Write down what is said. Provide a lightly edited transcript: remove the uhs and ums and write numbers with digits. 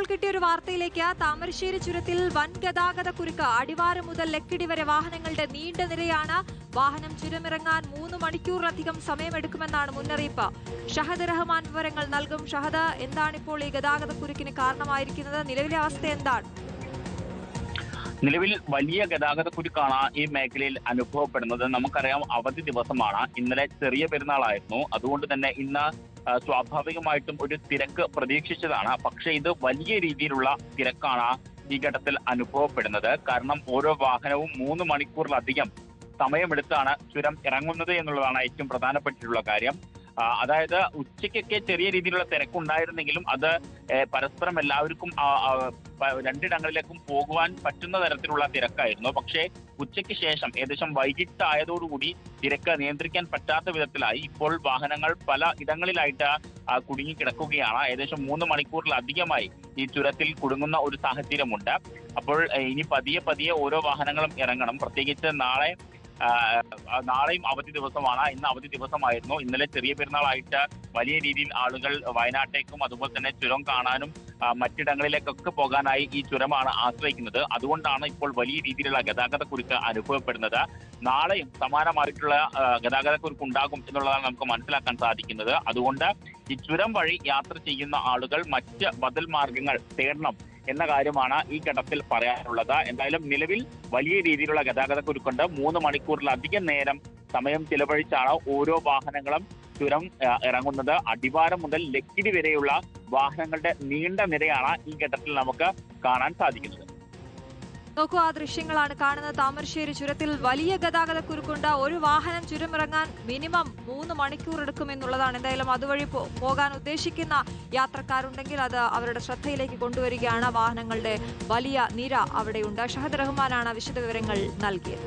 ഇപ്പോൾ കിട്ടിയ ഒരു വാർത്തയിലേക്ക്. താമരശ്ശേരി ചുരത്തിൽ വൻ ഗതാഗത കുരുക്ക്. അടിവാരം മുതൽ ലക്കിടി വരെ വാഹനങ്ങളുടെ നീണ്ട നിരയാണ്. വാഹനം ചുരമിറങ്ങാൻ 3 മണിക്കൂറിലധികം സമയമെടുക്കുമെന്നാണ് മുന്നറിയിപ്പ്. ഷഹദ് റഹ്മാൻ വിവരങ്ങൾ നൽകും. ഷഹദ്, എന്താണിപ്പോൾ ഈ ഗതാഗത കുരുക്കിന് കാരണമായിരിക്കുന്നത്? നിലവിലെ അവസ്ഥ എന്താണ്? നിലവിൽ വലിയ ഗതാഗത കുരുക്കാണ് ഈ മേഖലയിൽ അനുഭവപ്പെടുന്നത്. നമുക്കറിയാം, അവധി ദിവസമാണ്. ഇന്നലെ ചെറിയ പെരുന്നാളായിരുന്നു. അതുകൊണ്ട് തന്നെ ഇന്ന് സ്വാഭാവികമായിട്ടും ഒരു തിരക്ക് പ്രതീക്ഷിച്ചതാണ്. പക്ഷേ ഇത് വലിയ രീതിയിലുള്ള തിരക്കാണ് ഈ ഘട്ടത്തിൽ അനുഭവപ്പെടുന്നത്. കാരണം ഓരോ വാഹനവും 3 മണിക്കൂറിലധികം സമയമെടുത്താണ് ചുരം ഇറങ്ങുന്നത് എന്നുള്ളതാണ് ഏറ്റവും പ്രധാനപ്പെട്ടിട്ടുള്ള കാര്യം. അതായത് ഉച്ചയ്ക്കൊക്കെ ചെറിയ രീതിയിലുള്ള തിരക്കുണ്ടായിരുന്നെങ്കിലും അത് പരസ്പരം എല്ലാവർക്കും രണ്ടിടങ്ങളിലേക്കും പോകുവാൻ പറ്റുന്ന തരത്തിലുള്ള തിരക്കായിരുന്നു. പക്ഷേ ഉച്ചയ്ക്ക് ശേഷം ഏകദേശം വൈകിട്ടായതോടുകൂടി തിരക്ക് നിയന്ത്രിക്കാൻ പറ്റാത്ത വിധത്തിലായി. ഇപ്പോൾ വാഹനങ്ങൾ പല ഇടങ്ങളിലായിട്ട് കുടുങ്ങിക്കിടക്കുകയാണ്. ഏകദേശം 3 മണിക്കൂറിലധികമായി ഈ ചുരത്തിൽ കുടുങ്ങുന്ന ഒരു സാഹചര്യമുണ്ട്. അപ്പോൾ ഇനി പതിയെ ഓരോ വാഹനങ്ങളും ഇറങ്ങണം. പ്രത്യേകിച്ച് നാളെയും അവധി ദിവസമാണ്. ഇന്ന് അവധി ദിവസമായിരുന്നു. ഇന്നലെ ചെറിയ പെരുന്നാളായിട്ട് വലിയ രീതിയിൽ ആളുകൾ വയനാട്ടേക്കും അതുപോലെ തന്നെ ചുരം കാണാനും മറ്റിടങ്ങളിലേക്കൊക്കെ പോകാനായി ഈ ചുരമാണ് ആശ്രയിക്കുന്നത്. അതുകൊണ്ടാണ് ഇപ്പോൾ വലിയ രീതിയിലുള്ള ഗതാഗത കുരുക്ക് അനുഭവപ്പെടുന്നത്. നാളെയും സമാനമായിട്ടുള്ള ഗതാഗത കുരുക്ക് ഉണ്ടാകും എന്നുള്ളതാണ് നമുക്ക് മനസ്സിലാക്കാൻ സാധിക്കുന്നത്. അതുകൊണ്ട് ഈ ചുരം വഴി യാത്ര ചെയ്യുന്ന ആളുകൾ മറ്റ് ബദൽ മാർഗങ്ങൾ തേടണം എന്ന കാര്യമാണ് ഈ ഘട്ടത്തിൽ പറയാനുള്ളത്. എന്തായാലും നിലവിൽ വലിയ രീതിയിലുള്ള ഗതാഗത കുരുക്കുണ്ട്. 3 മണിക്കൂറിലധികം നേരം സമയം ചിലവഴിച്ചാണ് ഓരോ വാഹനങ്ങളും ചുരം ഇറങ്ങുന്നത്. അടിവാരം മുതൽ ലക്കിടി വരെയുള്ള വാഹനങ്ങളുടെ നീണ്ട നിരയാണ് ഈ ഘട്ടത്തിൽ നമുക്ക് കാണാൻ സാധിക്കുന്നത്. നോക്കൂ, ആ ദൃശ്യങ്ങളാണ് കാണുന്നത്. താമരശ്ശേരി ചുരത്തിൽ വലിയ ഗതാഗത കുരുക്കുണ്ട്. ഒരു വാഹനം ചുരമിറങ്ങാൻ മിനിമം 3 മണിക്കൂർ എടുക്കുമെന്നുള്ളതാണ്. എന്തായാലും അതുവഴി പോകാൻ ഉദ്ദേശിക്കുന്ന യാത്രക്കാരുണ്ടെങ്കിൽ അത് അവരുടെ ശ്രദ്ധയിലേക്ക് കൊണ്ടുവരികയാണ്. വാഹനങ്ങളുടെ വലിയ നിര അവിടെയുണ്ട്. ഷഹദ് റഹ്മാനാണ് വിശദവിവരങ്ങൾ നൽകിയത്.